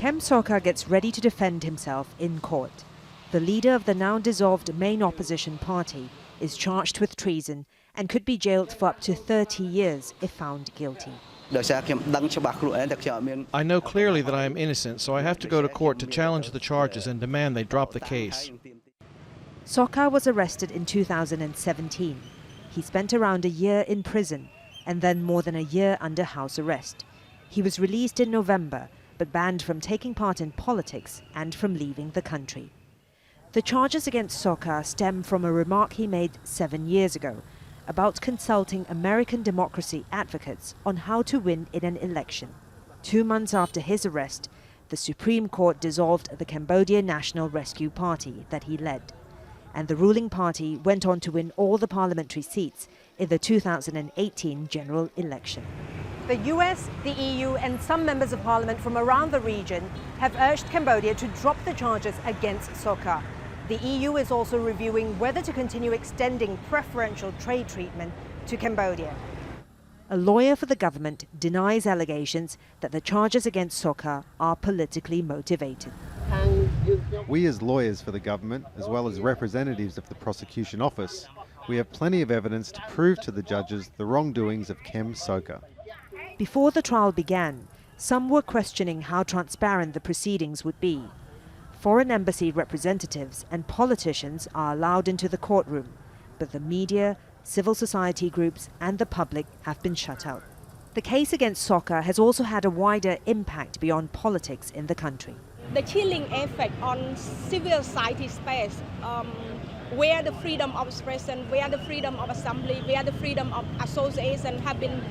Kem Sokha gets ready to defend himself in court. The leader of the now-dissolved main opposition party is charged with treason and could be jailed for up to 30 years if found guilty. I know clearly that I am innocent, so I have to go to court to challenge the charges and demand they drop the case. Sokha was arrested in 2017. He spent around a year in prison and then more than a year under house arrest. He was released in November, but banned from taking part in politics and from leaving the country. The charges against Sokha stem from a remark he made 7 years ago about consulting American democracy advocates on how to win in an election. 2 months after his arrest, the Supreme Court dissolved the Cambodia National Rescue Party that he led, and the ruling party went on to win all the parliamentary seats in the 2018 general election. The US, the EU and some members of parliament from around the region have urged Cambodia to drop the charges against Sokha. The EU is also reviewing whether to continue extending preferential trade treatment to Cambodia. A lawyer for the government denies allegations that the charges against Sokha are politically motivated. We as lawyers for the government, as well as representatives of the prosecution office, we have plenty of evidence to prove to the judges the wrongdoings of Kem Sokha. Before the trial began, some were questioning how transparent the proceedings would be. Foreign embassy representatives and politicians are allowed into the courtroom, but the media, civil society groups and the public have been shut out. The case against Sokha has also had a wider impact beyond politics in the country. The chilling effect on civil society space, where the freedom of expression, where the freedom of assembly, where the freedom of association have been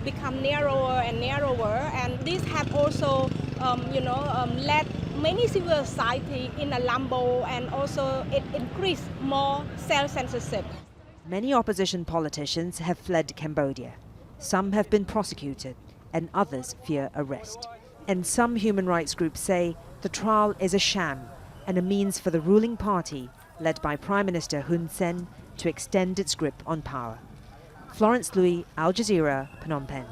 become narrower and narrower, and these have also, led many civil society in a limbo, and also it increased more self-censorship. Many opposition politicians have fled Cambodia. Some have been prosecuted, and others fear arrest. And some human rights groups say the trial is a sham and a means for the ruling party, led by Prime Minister Hun Sen, to extend its grip on power. Florence Louis, Al Jazeera, Phnom Penh.